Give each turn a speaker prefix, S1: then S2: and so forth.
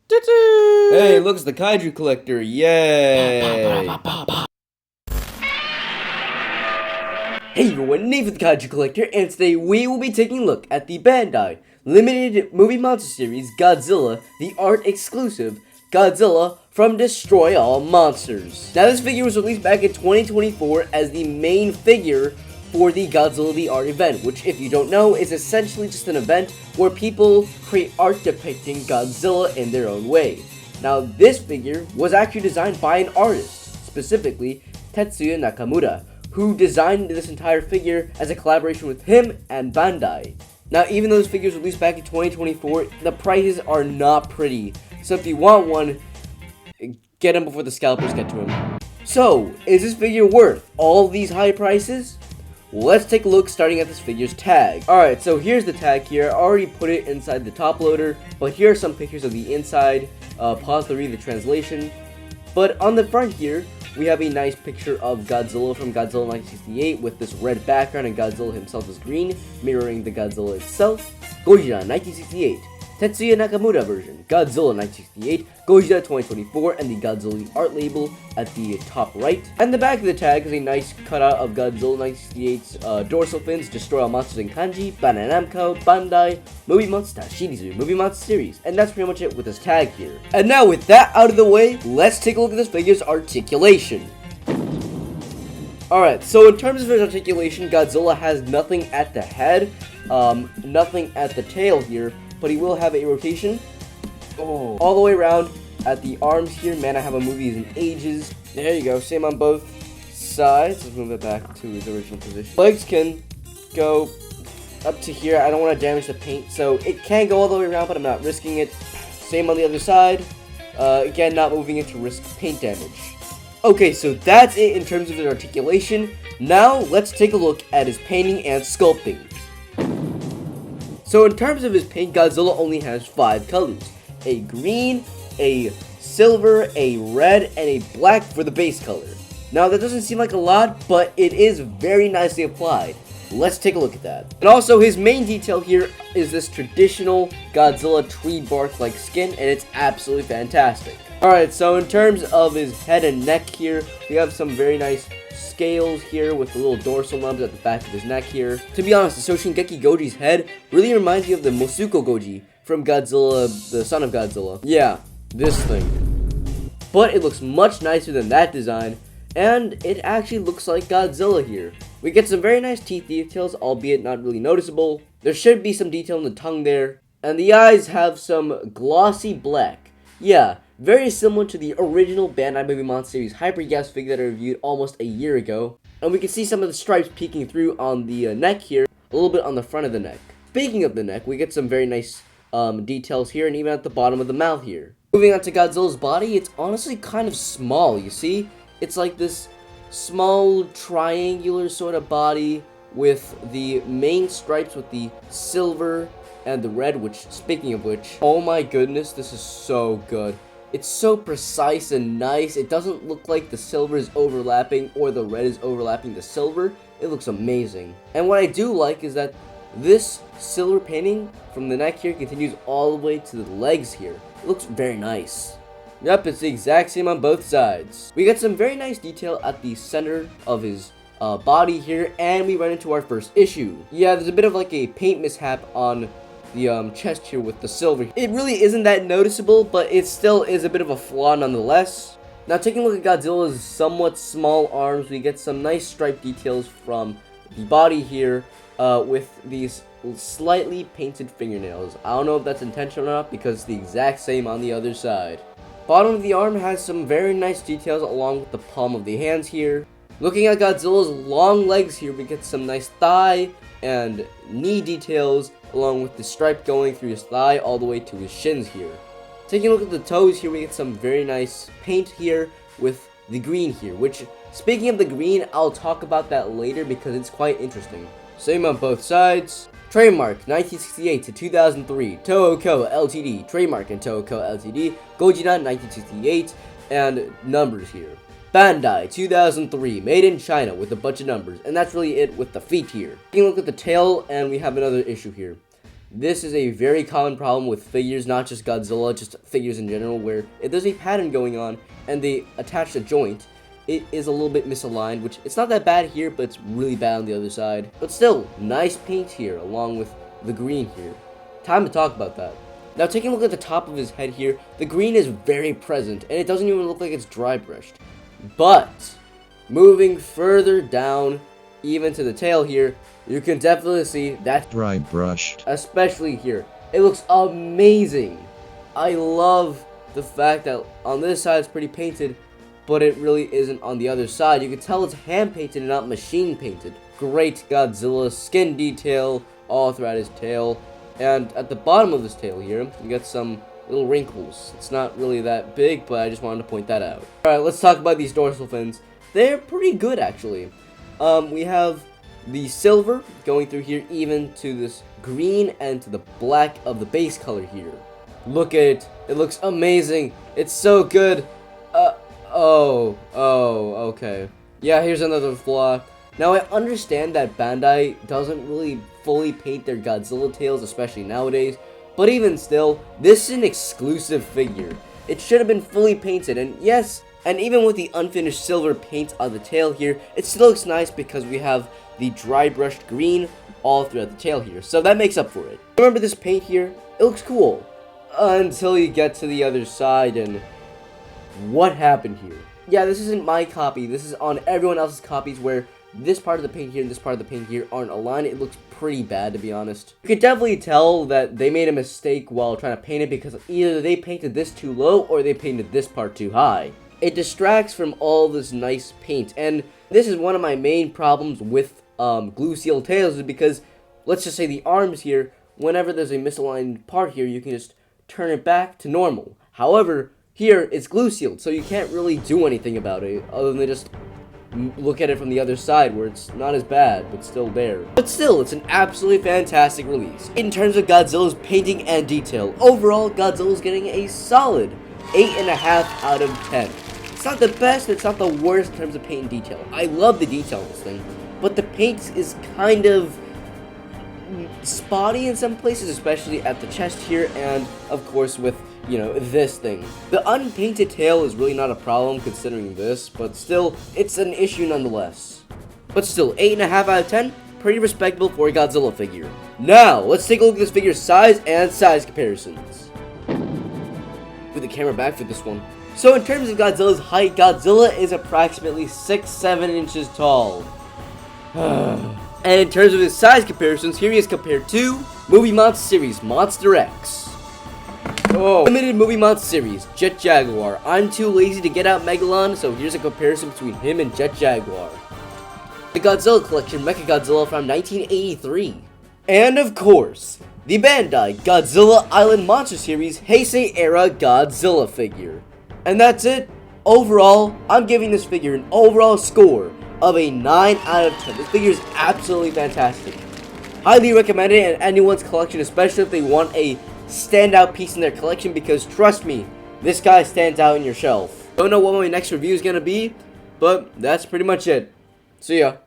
S1: Hey, look, it's the Kaiju Collector. Yay! Hey everyone, Nate with the Kaiju Collector, and today we will be taking a look at the Bandai limited movie monster series Godzilla, the art exclusive Godzilla from Destroy All Monsters. Now this figure was released back in 2024 as the main figure for the Godzilla the Art event, which if you don't know is essentially just an event where people create art depicting Godzilla in their own way. Now this figure was actually designed by an artist, specifically Tetsuya Nakamura, who designed this entire figure as a collaboration with him and Bandai. Now, even though this figure was released back in 2024, the prices are not pretty. So if you want one, get him before the scalpers get to him. So, is this figure worth all these high prices? Let's take a look starting at this figure's tag. Alright, so here's the tag here. I already put it inside the top loader, but here are some pictures of the inside. Pause to read the translation. But on the front here, we have a nice picture of Godzilla from Godzilla 1968 with this red background and Godzilla himself is green, mirroring the Godzilla itself. Gojira 1968, Tetsuya Nakamura version, Godzilla 1968, Gojira 2024, and the Godzilla art label at the top right. And the back of the tag is a nice cutout of Godzilla 1968's dorsal fins, Destroy All Monsters in Kanji, Bandai Namco, Bandai, Movie Monster, Shinizu, Movie Monster series. And that's pretty much it with this tag here. And now with that out of the way, let's take a look at this figure's articulation. Alright, so in terms of his articulation, Godzilla has nothing at the head, nothing at the tail here, but he will have a rotation all the way around at the arms here. Man, I haven't moved these in ages. There you go, same on both sides. Let's move it back to its original position. Legs can go up to here. I don't want to damage the paint, so it can go all the way around, but I'm not risking it. Same on the other side. Again, not moving it to risk paint damage. Okay, so that's it in terms of his articulation. Now, let's take a look at his painting and sculpting. So in terms of his paint, Godzilla only has 5 colors. A green, a silver, a red, and a black for the base color. Now that doesn't seem like a lot, but it is very nicely applied. Let's take a look at that. And also his main detail here is this traditional Godzilla tree bark like skin, and it's absolutely fantastic. Alright, so in terms of his head and neck here, we have some very nice scales here with the little dorsal nubs at the back of his neck here. To be honest, the Shingeki Goji's head really reminds me of the Mosuko Goji from Godzilla, the Son of Godzilla. Yeah, this thing. But it looks much nicer than that design, and it actually looks like Godzilla here. We get some very nice teeth details, albeit not really noticeable. There should be some detail in the tongue there, and the eyes have some glossy black. Yeah, very similar to the original Bandai Movie Monster series Hypergas figure that I reviewed almost a year ago. And we can see some of the stripes peeking through on the neck here, a little bit on the front of the neck. Speaking of the neck, we get some very nice details here and even at the bottom of the mouth here. Moving on to Godzilla's body, it's honestly kind of small, you see? It's like this small triangular sort of body with the main stripes with the silver and the red, which, speaking of which, oh my goodness, this is so good. It's so precise and nice. It doesn't look like the silver is overlapping or the red is overlapping the silver. It looks amazing. And what I do like is that this silver painting from the neck here continues all the way to the legs here. It looks very nice. Yep, it's the exact same on both sides. We get some very nice detail at the center of his body here, and we run into our first issue. Yeah, there's a bit of like a paint mishap on the chest here with the silver. It really isn't that noticeable, but it still is a bit of a flaw nonetheless. Now taking a look at Godzilla's somewhat small arms, we get some nice stripe details from the body here with these slightly painted fingernails. I don't know if that's intentional or not because it's the exact same on the other side. Bottom of the arm has some very nice details along with the palm of the hands here. Looking at Godzilla's long legs here, we get some nice thigh and knee details along with the stripe going through his thigh all the way to his shins here. Taking a look at the toes here, we get some very nice paint here with the green here, which, speaking of the green, I'll talk about that later because it's quite interesting. Same on both sides. Trademark 1968 to 2003, Toho Co. Ltd. Trademark and Toho Co. Ltd. Gojira 1968, and numbers here. Bandai 2003, made in China with a bunch of numbers, and that's really it with the feet here. Taking a look at the tail, and we have another issue here. This is a very common problem with figures, not just Godzilla, just figures in general, where if there's a pattern going on and they attach a joint, it is a little bit misaligned, which it's not that bad here, but it's really bad on the other side. But still, nice paint here, along with the green here. Time to talk about that. Now, taking a look at the top of his head here, the green is very present, and it doesn't even look like it's dry brushed. But, moving further down, even to the tail here, you can definitely see that's
S2: dry brushed.
S1: Especially here. It looks amazing. I love the fact that on this side it's pretty painted, but it really isn't on the other side. You can tell it's hand painted and not machine painted. Great Godzilla skin detail all throughout his tail. And at the bottom of this tail here, you got some little wrinkles. It's not really that big, but I just wanted to point that out. Alright, let's talk about these dorsal fins. They're pretty good, actually. We have the silver going through here, even to this green and to the black of the base color here. Look at it. It looks amazing. It's so good. Okay. Yeah, here's another flaw. Now, I understand that Bandai doesn't really fully paint their Godzilla tails, especially nowadays, but even still, this is an exclusive figure. It should have been fully painted, and yes, and even with the unfinished silver paint on the tail here, it still looks nice because we have the dry brushed green all throughout the tail here, so that makes up for it. Remember this paint here? It looks cool, until you get to the other side, and what happened here? Yeah, this isn't my copy, this is on everyone else's copies where this part of the paint here and this part of the paint here aren't aligned. It looks pretty bad, to be honest. You can definitely tell that they made a mistake while trying to paint it because either they painted this too low or they painted this part too high. It distracts from all this nice paint, and this is one of my main problems with glue seal tails is because, let's just say the arms here, whenever there's a misaligned part here, you can just turn it back to normal. However, here it's glue sealed, so you can't really do anything about it other than just look at it from the other side where it's not as bad, but still there. But still, it's an absolutely fantastic release. In terms of Godzilla's painting and detail, overall, Godzilla's getting a solid 8.5 out of 10. It's not the best, it's not the worst in terms of paint and detail. I love the detail on this thing, but the paint is kind of spotty in some places, especially at the chest here, and of course with, you know, this thing. The unpainted tail is really not a problem considering this, but still, it's an issue nonetheless. But still, 8.5 out of 10, pretty respectable for a Godzilla figure. Now, let's take a look at this figure's size and size comparisons. Put the camera back for this one. So in terms of Godzilla's height, Godzilla is approximately 6'7" inches tall. And in terms of his size comparisons, here he is compared to Movie Monster Series Monster X. Limited Movie Monster Series Jet Jaguar. I'm too lazy to get out Megalon, so here's a comparison between him and Jet Jaguar. The Godzilla Collection Mechagodzilla from 1983. And of course, the Bandai Godzilla Island Monster Series Heisei Era Godzilla figure. And that's it. Overall, I'm giving this figure an overall score of a 9 out of 10. This figure is absolutely fantastic. Highly recommend it in anyone's collection, especially if they want a standout piece in their collection, because trust me, this guy stands out in your shelf. Don't know what my next review is going to be, but that's pretty much it. See ya.